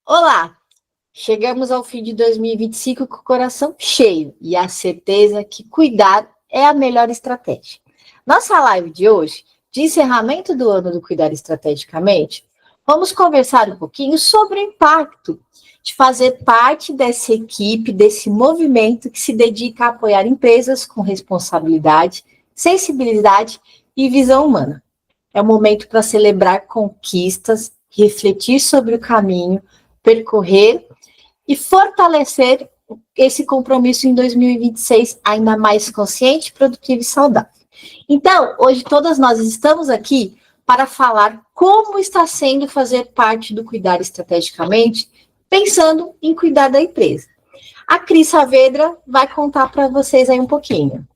Olá! Chegamos ao fim de 2025 com o coração cheio e a certeza que cuidar é a melhor estratégia. Nossa live de hoje, de encerramento do ano do Cuidar Estrategicamente, vamos conversar um pouquinho sobre o impacto de fazer parte dessa equipe, desse movimento que se dedica a apoiar empresas com responsabilidade, sensibilidade e visão humana. É um momento para celebrar conquistas, refletir sobre o caminho, percorrer e fortalecer esse compromisso em 2026 ainda mais consciente, produtivo e saudável. Então, hoje todas nós estamos aqui para falar como está sendo fazer parte do Cuidar Estrategicamente, pensando em cuidar da empresa. A Cris Saavedra vai contar para vocês aí um pouquinho.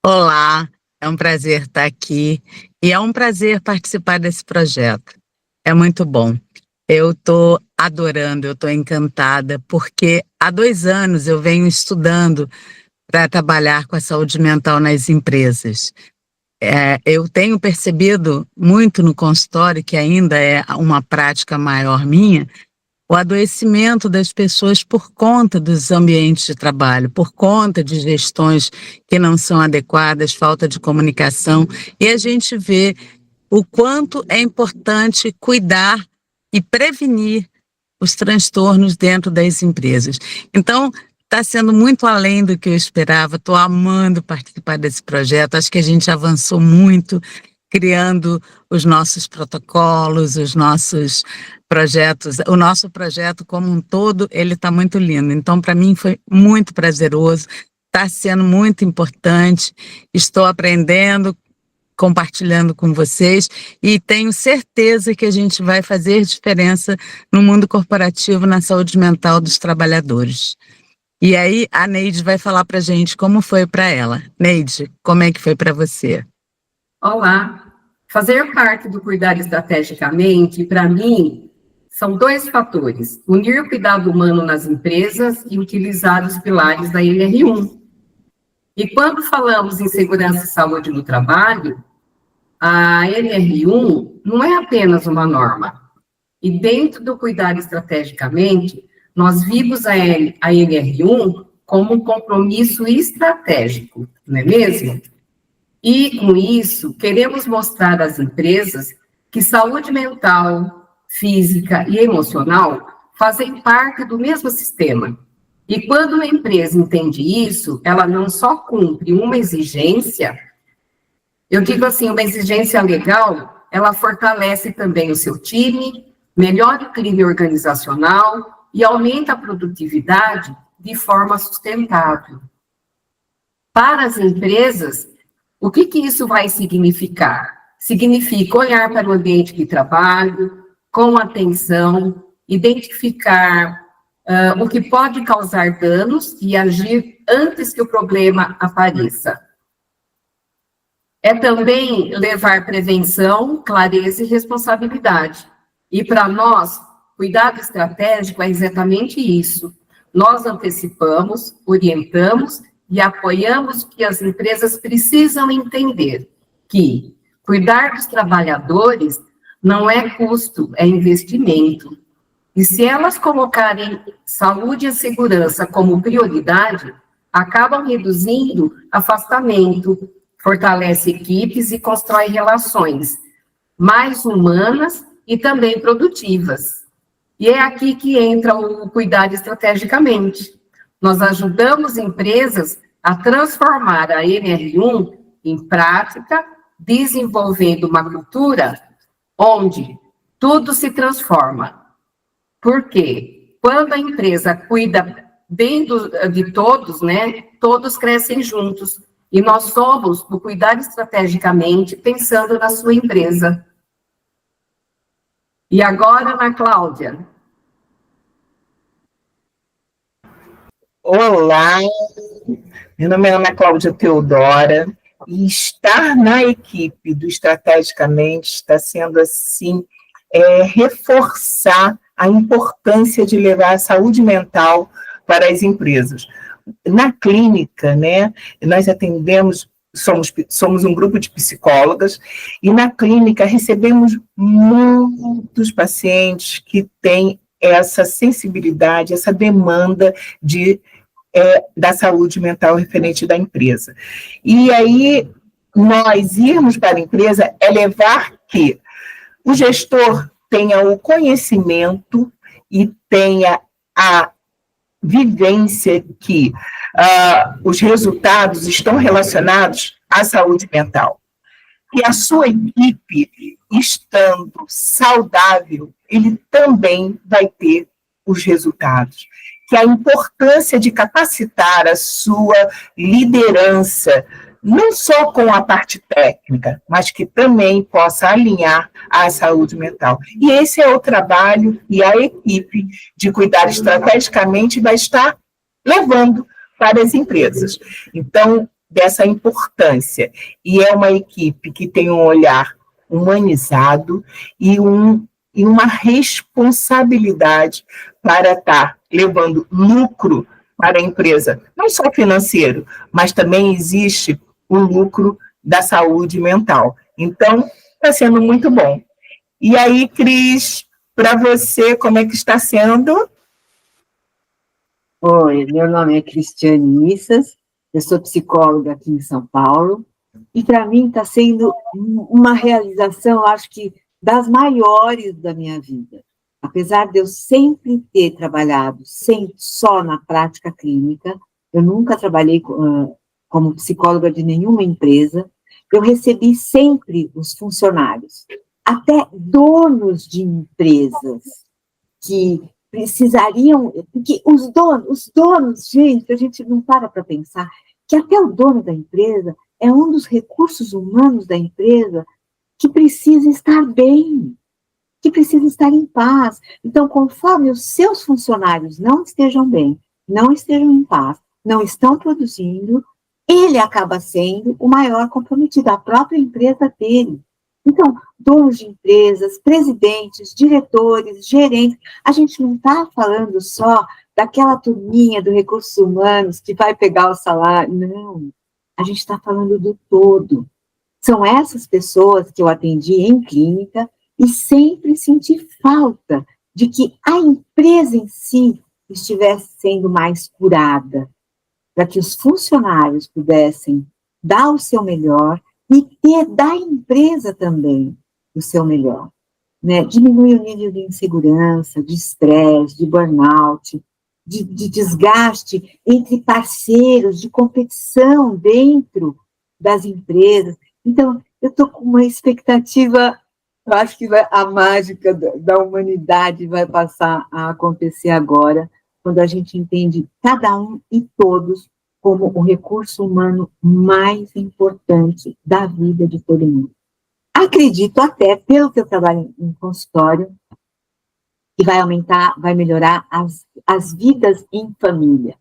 Olá, é um prazer estar aqui e é um prazer participar desse projeto. É muito bom. Eu estou adorando, eu estou encantada, porque há 2 anos eu venho estudando para trabalhar com a saúde mental nas empresas. Eu tenho percebido muito no consultório, que ainda é uma prática maior minha, o adoecimento das pessoas por conta dos ambientes de trabalho, por conta de gestões que não são adequadas, falta de comunicação, e a gente vê o quanto é importante cuidar e prevenir os transtornos dentro das empresas. Então, está sendo muito além do que eu esperava, estou amando participar desse projeto, acho que a gente avançou muito, criando os nossos protocolos, os nossos projetos, o nosso projeto como um todo, ele está muito lindo. Então, para mim foi muito prazeroso, está sendo muito importante, estou aprendendo, compartilhando com vocês e tenho certeza que a gente vai fazer diferença no mundo corporativo, na saúde mental dos trabalhadores. E aí a Neide vai falar para a gente como foi para ela. Neide, como é que foi para você? Olá, fazer parte do Cuidar Estrategicamente, para mim, são 2 fatores: unir o cuidado humano nas empresas e utilizar os pilares da NR1. E quando falamos em segurança e saúde no trabalho, a NR1 não é apenas uma norma. E dentro do Cuidar Estrategicamente, nós vimos a NR1 como um compromisso estratégico, não é mesmo? E, com isso, queremos mostrar às empresas que saúde mental, física e emocional fazem parte do mesmo sistema. E quando uma empresa entende isso, ela não só cumpre uma exigência, eu digo assim, uma exigência legal, ela fortalece também o seu time, melhora o clima organizacional e aumenta a produtividade de forma sustentável. Para as empresas, o que isso vai significar? Significa olhar para o ambiente de trabalho, com atenção, identificar o que pode causar danos e agir antes que o problema apareça. É também levar prevenção, clareza e responsabilidade. E para nós, cuidado estratégico é exatamente isso. Nós antecipamos, orientamos e apoiamos o que as empresas precisam entender, que cuidar dos trabalhadores não é custo, é investimento. E se elas colocarem saúde e segurança como prioridade, acabam reduzindo afastamento, fortalece equipes e constrói relações mais humanas e também produtivas. E é aqui que entra o cuidar estrategicamente. Nós ajudamos empresas a transformar a NR1 em prática, desenvolvendo uma cultura onde tudo se transforma. Por quê? Quando a empresa cuida bem de todos, né, todos crescem juntos. E nós somos do cuidar estrategicamente, pensando na sua empresa. E agora, Ana Cláudia. Olá, meu nome é Ana Cláudia Teodora, e estar na equipe do Estrategicamente está sendo, assim, reforçar a importância de levar a saúde mental para as empresas. Na clínica, né, nós atendemos somos um grupo de psicólogas, e na clínica recebemos muitos pacientes que têm essa sensibilidade, essa demanda da saúde mental referente da empresa. E aí, nós irmos para a empresa é levar que o gestor tenha o conhecimento e tenha a vivência que os resultados estão relacionados à saúde mental. E a sua equipe, estando saudável, ele também vai ter os resultados. Que a importância de capacitar a sua liderança, não só com a parte técnica, mas que também possa alinhar à saúde mental. E esse é o trabalho e a equipe de cuidar estrategicamente vai estar levando para as empresas. Então, dessa importância. E é uma equipe que tem um olhar humanizado e uma responsabilidade para estar levando lucro para a empresa, não só financeiro, mas também existe o lucro da saúde mental. Então, está sendo muito bom. E aí, Cris, para você, como é que está sendo? Oi, meu nome é Cristiane Issas, eu sou psicóloga aqui em São Paulo, e para mim está sendo uma realização, acho que, das maiores da minha vida. Apesar de eu sempre ter trabalhado só na prática clínica, eu nunca trabalhei como psicóloga de nenhuma empresa, eu recebi sempre os funcionários, até donos de empresas que precisariam, porque os donos, gente, a gente não para pensar, que até o dono da empresa é um dos recursos humanos da empresa que precisa estar bem, que precisa estar em paz. Então, conforme os seus funcionários não estejam bem, não estejam em paz, não estão produzindo, ele acaba sendo o maior comprometido, a própria empresa dele. Então, donos de empresas, presidentes, diretores, gerentes, a gente não está falando só daquela turminha do recursos humanos que vai pegar o salário, não. A gente está falando do todo. São essas pessoas que eu atendi em clínica e sempre senti falta de que a empresa em si estivesse sendo mais curada, para que os funcionários pudessem dar o seu melhor e ter da empresa também o seu melhor, né? Diminuir o nível de insegurança, de estresse, de burnout, de desgaste entre parceiros, de competição dentro das empresas. Então, eu estou com uma expectativa, eu acho que a mágica da humanidade vai passar a acontecer agora, quando a gente entende cada um e todos como o recurso humano mais importante da vida de todo mundo. Acredito até, pelo que eu trabalho em consultório, que vai melhorar as vidas em família.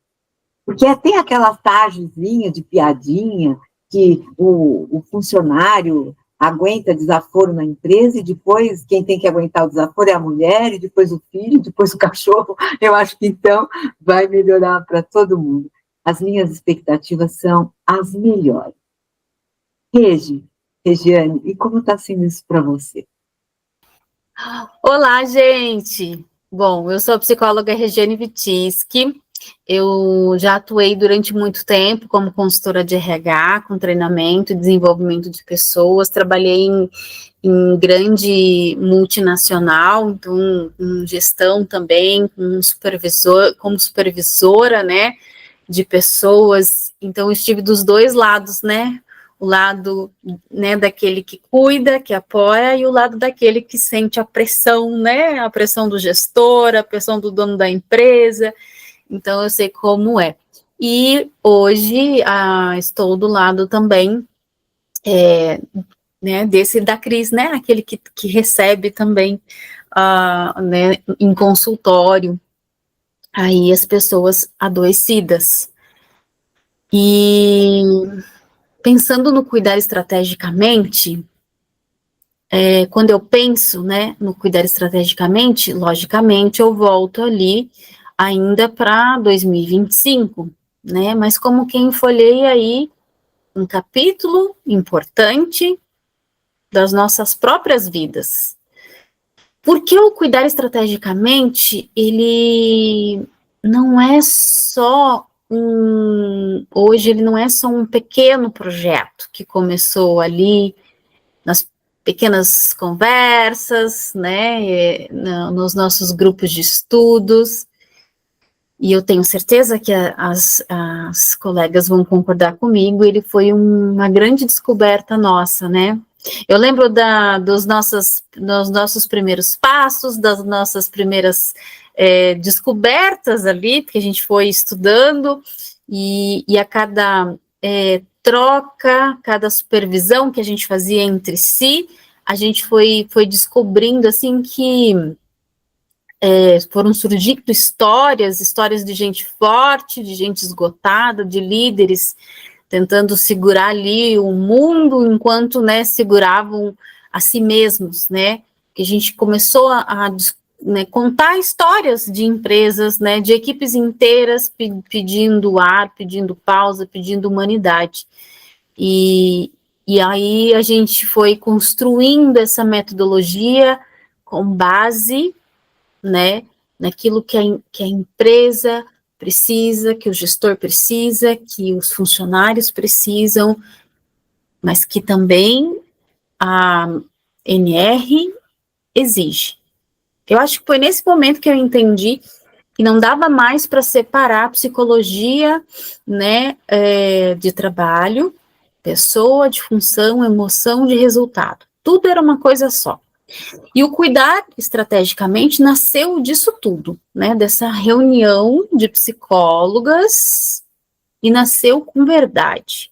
Porque tem aquela tagezinha de piadinha que o funcionário aguenta desaforo na empresa e depois quem tem que aguentar o desaforo é a mulher, e depois o filho, depois o cachorro. Eu acho que então vai melhorar para todo mundo. As minhas expectativas são as melhores. Regiane, e como está sendo isso para você? Olá, gente! Bom, eu sou a psicóloga Regiane Vitisky. Eu já atuei durante muito tempo como consultora de RH, com treinamento e desenvolvimento de pessoas. Trabalhei em grande multinacional, então em gestão também, como supervisora, né, de pessoas. Então, estive dos dois lados, né? O lado, né, daquele que cuida, que apoia, e o lado daquele que sente a pressão, né? A pressão do gestor, a pressão do dono da empresa. Então, eu sei como é. E hoje estou do lado também né, da Cris, né? Aquele que recebe também né, em consultório aí as pessoas adoecidas. E pensando no cuidar estrategicamente, quando eu penso, né, no cuidar estrategicamente, logicamente eu volto ali ainda para 2025, né, mas como quem folheia aí um capítulo importante das nossas próprias vidas. Porque o cuidar estrategicamente, ele não é só hoje ele não é só um pequeno projeto que começou ali nas pequenas conversas, né, nos nossos grupos de estudos, e eu tenho certeza que as colegas vão concordar comigo, ele foi uma grande descoberta nossa, né? Eu lembro dos nossos primeiros passos, das nossas primeiras descobertas ali, porque a gente foi estudando, e a cada troca, cada supervisão que a gente fazia entre si, a gente foi descobrindo, assim, que foram surgindo histórias de gente forte, de gente esgotada, de líderes tentando segurar ali o mundo enquanto, né, seguravam a si mesmos, né, que a gente começou a contar histórias de empresas, né, de equipes inteiras pedindo ar, pedindo pausa, pedindo humanidade, e aí a gente foi construindo essa metodologia com base, né, naquilo que a empresa precisa, que o gestor precisa, que os funcionários precisam, mas que também a NR exige. Eu acho que foi nesse momento que eu entendi que não dava mais para separar a psicologia, né, de trabalho, pessoa, de função, emoção, de resultado. Tudo era uma coisa só. E o cuidar estrategicamente nasceu disso tudo, né, dessa reunião de psicólogas, e nasceu com verdade.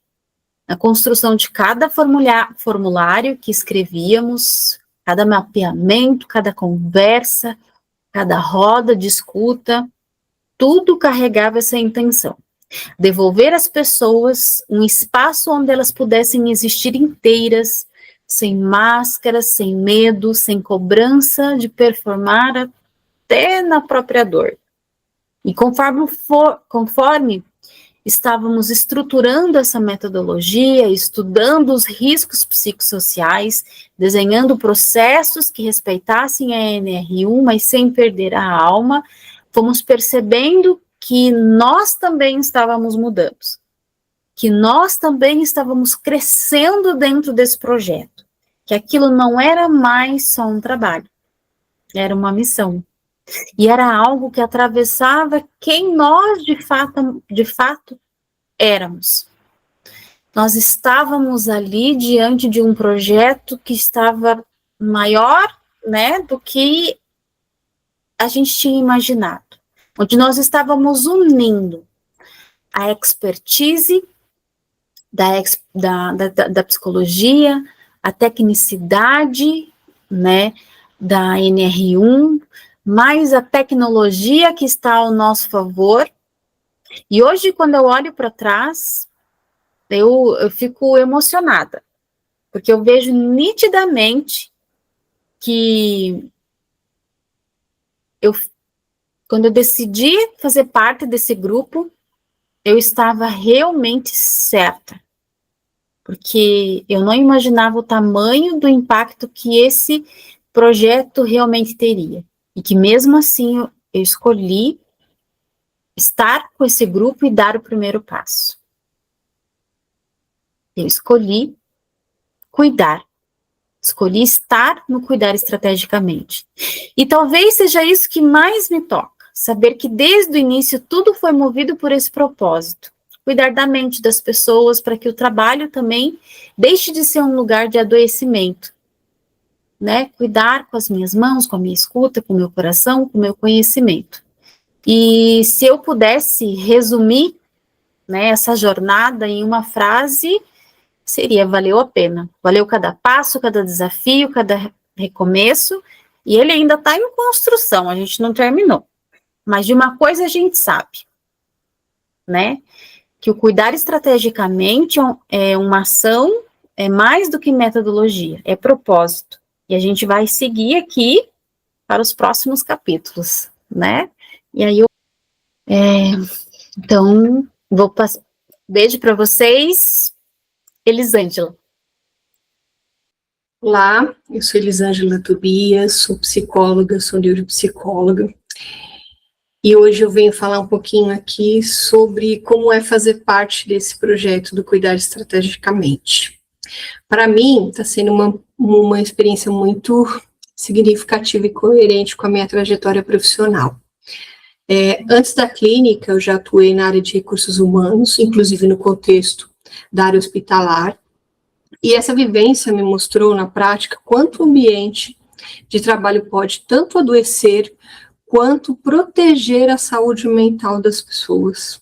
Na construção de cada formulário que escrevíamos, cada mapeamento, cada conversa, cada roda de escuta, tudo carregava essa intenção. Devolver às pessoas um espaço onde elas pudessem existir inteiras, sem máscaras, sem medo, sem cobrança de performar até na própria dor. E conforme estávamos estruturando essa metodologia, estudando os riscos psicossociais, desenhando processos que respeitassem a NR1, mas sem perder a alma, fomos percebendo que nós também estávamos mudando, que nós também estávamos crescendo dentro desse projeto, que aquilo não era mais só um trabalho, era uma missão, e era algo que atravessava quem nós de fato éramos. Nós estávamos ali diante de um projeto que estava maior, né, do que a gente tinha imaginado, onde nós estávamos unindo a expertise da psicologia, a tecnicidade, né, da NR1, mais a tecnologia que está ao nosso favor. E hoje, quando eu olho para trás, eu fico emocionada, porque eu vejo nitidamente que quando eu decidi fazer parte desse grupo, eu estava realmente certa, porque eu não imaginava o tamanho do impacto que esse projeto realmente teria, e que mesmo assim eu escolhi estar com esse grupo e dar o primeiro passo. Eu escolhi cuidar, escolhi estar no cuidar estrategicamente. E talvez seja isso que mais me toca, saber que desde o início tudo foi movido por esse propósito, cuidar da mente das pessoas para que o trabalho também deixe de ser um lugar de adoecimento, né? Cuidar com as minhas mãos, com a minha escuta, com o meu coração, com o meu conhecimento. E se eu pudesse resumir, né, essa jornada em uma frase, seria: valeu a pena. Valeu cada passo, cada desafio, cada recomeço, e ele ainda está em construção, a gente não terminou. Mas de uma coisa a gente sabe, né, que o cuidar estrategicamente é uma ação, é mais do que metodologia, é propósito. E a gente vai seguir aqui para os próximos capítulos, né? E aí então, vou passar. Beijo para vocês. Elisângela. Olá, eu sou Elisângela Tobias, sou psicóloga, sou neuropsicóloga, e hoje eu venho falar um pouquinho aqui sobre como é fazer parte desse projeto do Cuidar Estrategicamente. Para mim, está sendo uma experiência muito significativa e coerente com a minha trajetória profissional. Antes da clínica, eu já atuei na área de recursos humanos, inclusive no contexto da área hospitalar, e essa vivência me mostrou na prática quanto o ambiente de trabalho pode tanto adoecer quanto proteger a saúde mental das pessoas.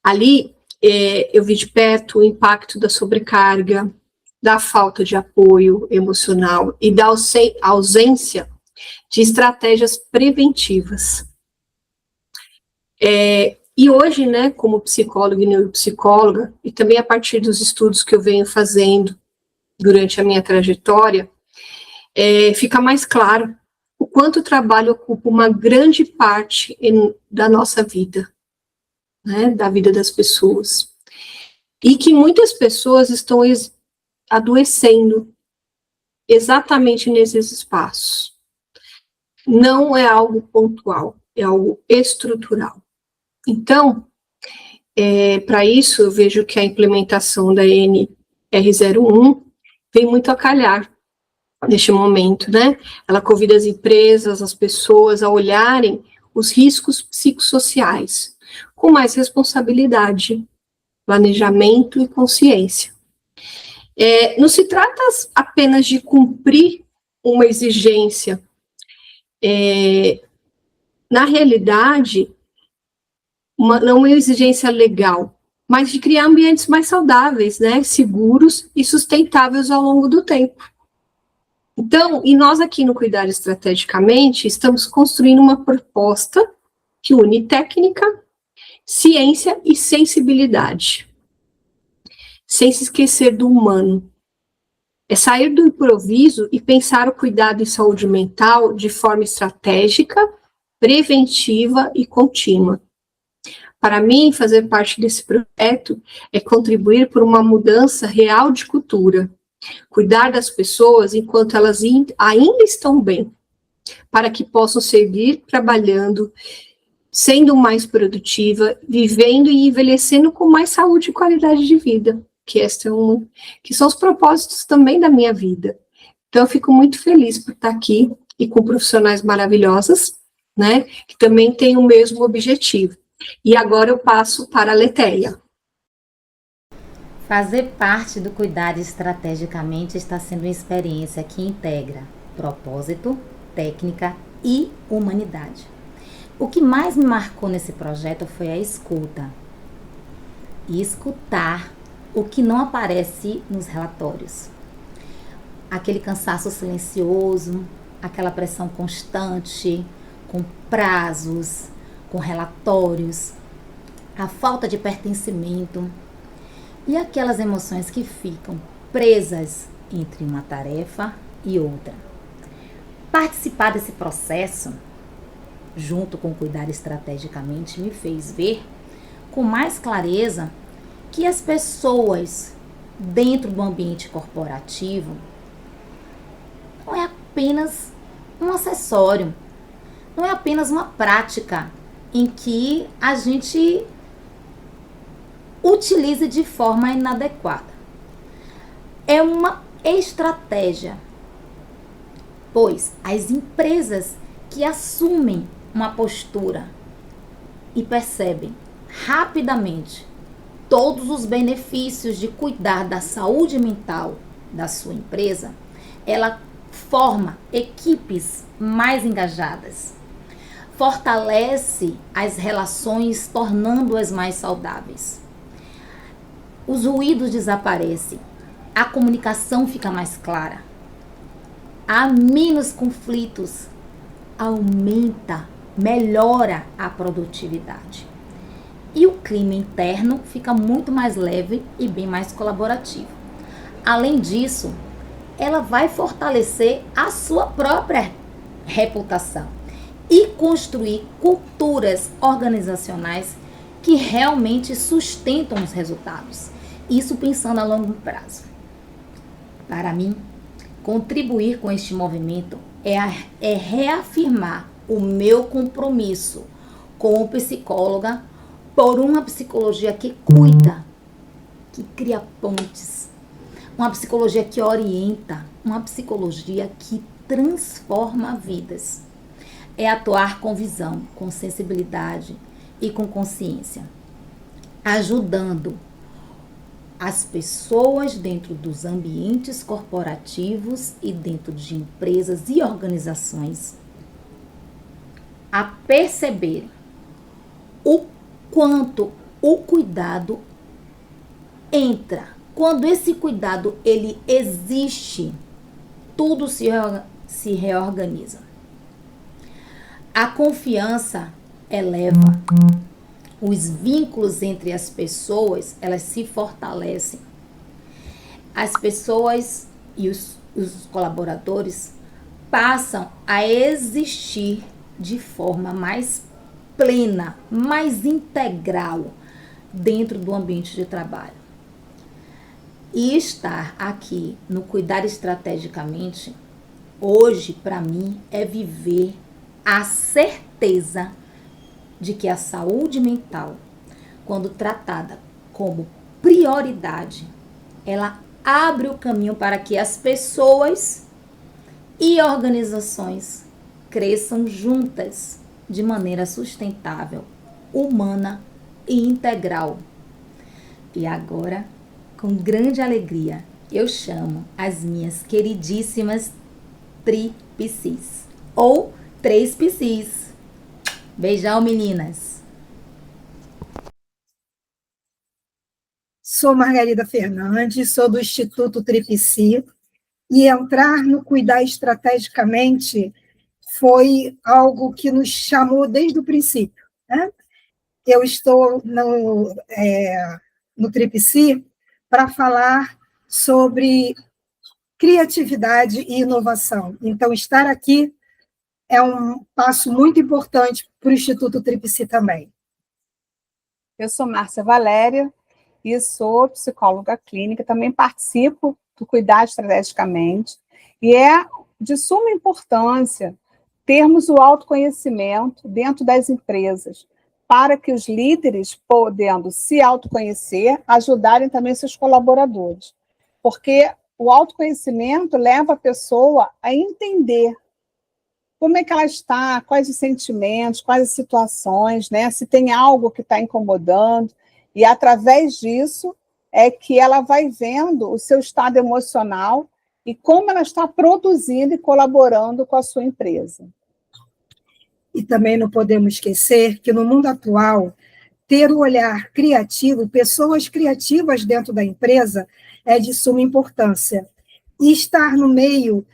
Ali, eu vi de perto o impacto da sobrecarga, da falta de apoio emocional e da ausência de estratégias preventivas. E hoje, né, como psicóloga e neuropsicóloga, e também a partir dos estudos que eu venho fazendo durante a minha trajetória, fica mais claro o quanto o trabalho ocupa uma grande parte da nossa vida, né, da vida das pessoas. E que muitas pessoas estão adoecendo exatamente nesses espaços. Não é algo pontual, é algo estrutural. Então, para isso, eu vejo que a implementação da NR01 vem muito a calhar neste momento, né? Ela convida as empresas, as pessoas a olharem os riscos psicossociais com mais responsabilidade, planejamento e consciência. Não se trata apenas de cumprir uma exigência. Na realidade, não uma exigência legal, mas de criar ambientes mais saudáveis, né, seguros e sustentáveis ao longo do tempo. Então, e nós aqui no Cuidar Estrategicamente, estamos construindo uma proposta que une técnica, ciência e sensibilidade, sem se esquecer do humano. É sair do improviso e pensar o cuidado em saúde mental de forma estratégica, preventiva e contínua. Para mim, fazer parte desse projeto é contribuir por uma mudança real de cultura, cuidar das pessoas enquanto elas ainda estão bem, para que possam seguir trabalhando, sendo mais produtiva, vivendo e envelhecendo com mais saúde e qualidade de vida, que são os propósitos também da minha vida. Então, eu fico muito feliz por estar aqui e com profissionais maravilhosas, né, que também têm o mesmo objetivo. E agora eu passo para a Letéia. Fazer parte do Cuidar Estrategicamente está sendo uma experiência que integra propósito, técnica e humanidade. O que mais me marcou nesse projeto foi a escuta. E escutar o que não aparece nos relatórios. Aquele cansaço silencioso, aquela pressão constante, com prazos, com relatórios, a falta de pertencimento e aquelas emoções que ficam presas entre uma tarefa e outra. Participar desse processo, junto com Cuidar Estrategicamente, me fez ver com mais clareza que as pessoas dentro do ambiente corporativo não é apenas um acessório, não é apenas uma prática em que a gente utiliza de forma inadequada. É uma estratégia, pois as empresas que assumem uma postura e percebem rapidamente todos os benefícios de cuidar da saúde mental da sua empresa, ela forma equipes mais engajadas, fortalece as relações, tornando-as mais saudáveis. Os ruídos desaparecem, a comunicação fica mais clara, há menos conflitos, melhora a produtividade. E o clima interno fica muito mais leve e bem mais colaborativo. Além disso, ela vai fortalecer a sua própria reputação e construir culturas organizacionais que realmente sustentam os resultados, Isso pensando a longo prazo. Para mim, contribuir com este movimento é reafirmar o meu compromisso como psicóloga por uma psicologia que cuida, que cria pontes, uma psicologia que orienta, uma psicologia que transforma vidas. É atuar com visão, com sensibilidade e com consciência, ajudando as pessoas dentro dos ambientes corporativos e dentro de empresas e organizações a perceber o quanto o cuidado entra. Quando esse cuidado ele existe, tudo se reorganiza. A confiança eleva. Os vínculos entre as pessoas, elas se fortalecem. As pessoas e os colaboradores passam a existir de forma mais plena, mais integral dentro do ambiente de trabalho. E estar aqui no Cuidar Estrategicamente, hoje, para mim, é viver a certeza de que a saúde mental, quando tratada como prioridade, ela abre o caminho para que as pessoas e organizações cresçam juntas de maneira sustentável, humana e integral. E agora, com grande alegria, eu chamo as minhas queridíssimas tri-psis, ou 3 psis. Beijão, meninas! Sou Margarida Fernandes, sou do Instituto Tripsi, e entrar no Cuidar Estrategicamente foi algo que nos chamou desde o princípio, né? Eu estou no Tripsi para falar sobre criatividade e inovação. Então, estar aqui é um passo muito importante para o Instituto Tripsi também. Eu sou Márcia Valéria e sou psicóloga clínica, também participo do Cuidar Estrategicamente, e é de suma importância termos o autoconhecimento dentro das empresas, para que os líderes, podendo se autoconhecer, ajudarem também seus colaboradores. Porque o autoconhecimento leva a pessoa a entender como é que ela está, quais os sentimentos, quais as situações, né? Se tem algo que está incomodando, e através disso é que ela vai vendo o seu estado emocional e como ela está produzindo e colaborando com a sua empresa. E também não podemos esquecer que no mundo atual, ter o olhar criativo, pessoas criativas dentro da empresa, é de suma importância. E estar no meio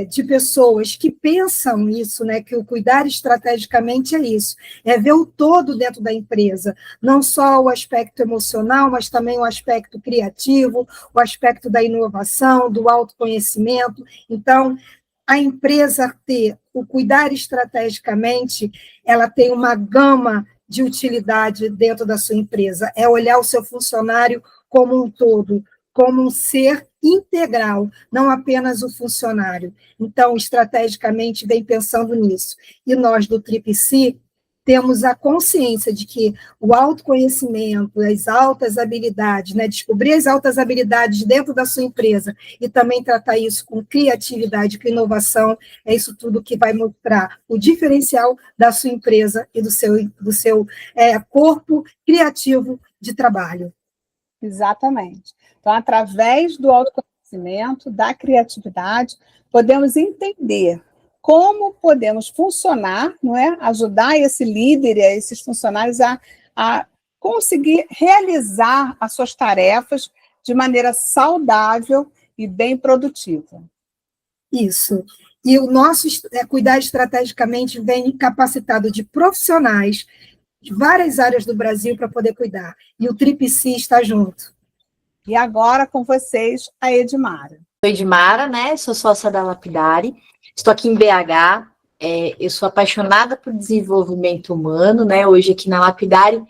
de pessoas que pensam isso, né, que o cuidar estrategicamente é isso, é ver o todo dentro da empresa, não só o aspecto emocional, mas também o aspecto criativo, o aspecto da inovação, do autoconhecimento. Então, a empresa ter o cuidar estrategicamente, ela tem uma gama de utilidade dentro da sua empresa, é olhar o seu funcionário como um todo, como um ser integral, não apenas o funcionário. Então, estrategicamente, vem pensando nisso. E nós, do Tripsi, temos a consciência de que o autoconhecimento, as altas habilidades, né, descobrir as altas habilidades dentro da sua empresa e também tratar isso com criatividade, com inovação, é isso tudo que vai mostrar o diferencial da sua empresa e do seu corpo criativo de trabalho. Exatamente. Então, através do autoconhecimento, da criatividade, podemos entender como podemos funcionar, não é? Ajudar esse líder e esses funcionários a conseguir realizar as suas tarefas de maneira saudável e bem produtiva. Isso. E o nosso cuidar estrategicamente vem capacitado de profissionais de várias áreas do Brasil para poder cuidar. E o Tripsi está junto. E agora com vocês, a Edmara. Sou Edmara, né? Sou sócia da Lapidari. Estou aqui em BH. Eu sou apaixonada por desenvolvimento humano, né? Hoje aqui na Lapidari,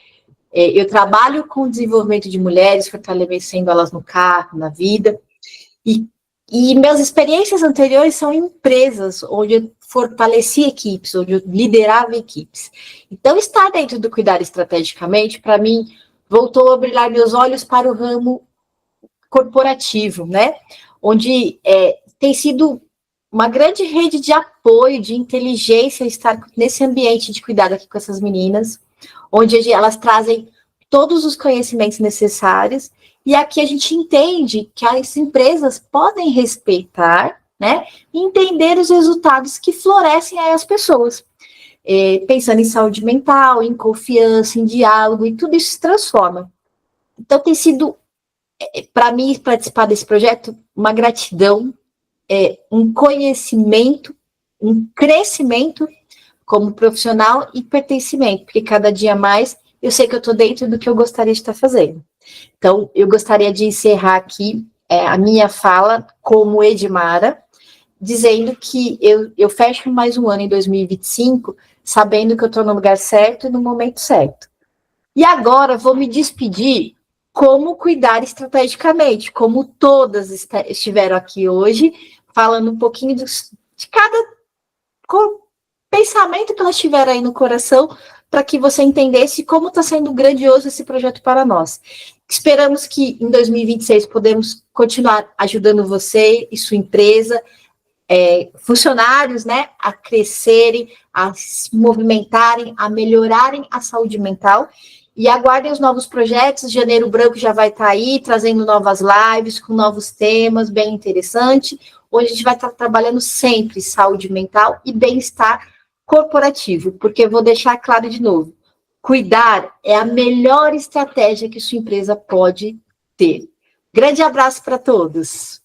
Eu trabalho com o desenvolvimento de mulheres, fortalecendo elas no cargo, na vida, e minhas experiências anteriores são em empresas, onde eu fortaleci equipes, onde eu liderava equipes. Então, estar dentro do Cuidar Estrategicamente, para mim, voltou a brilhar meus olhos para o ramo corporativo, né? Onde tem sido uma grande rede de apoio, de inteligência, estar nesse ambiente de cuidado aqui com essas meninas, onde elas trazem todos os conhecimentos necessários, e aqui a gente entende que as empresas podem respeitar, né, e entender os resultados que florescem aí as pessoas, pensando em saúde mental, em confiança, em diálogo, e tudo isso se transforma. Então tem sido, para mim, participar desse projeto, uma gratidão, um conhecimento, um crescimento como profissional e pertencimento, porque cada dia mais eu sei que eu estou dentro do que eu gostaria de estar fazendo. Então, eu gostaria de encerrar aqui a minha fala como Edmara, dizendo que eu fecho mais um ano em 2025, sabendo que eu estou no lugar certo e no momento certo. E agora vou me despedir como cuidar estrategicamente, como todas estiveram aqui hoje, falando um pouquinho de cada pensamento que elas tiveram aí no coração, para que você entendesse como está sendo grandioso esse projeto para nós. Esperamos que em 2026 podemos continuar ajudando você e sua empresa, funcionários, né, a crescerem, a se movimentarem, a melhorarem a saúde mental. E aguardem os novos projetos. Janeiro Branco já vai estar aí, trazendo novas lives, com novos temas, bem interessante. Hoje a gente vai estar trabalhando sempre saúde mental e bem-estar corporativo, porque eu vou deixar claro de novo, cuidar é a melhor estratégia que sua empresa pode ter. Grande abraço para todos.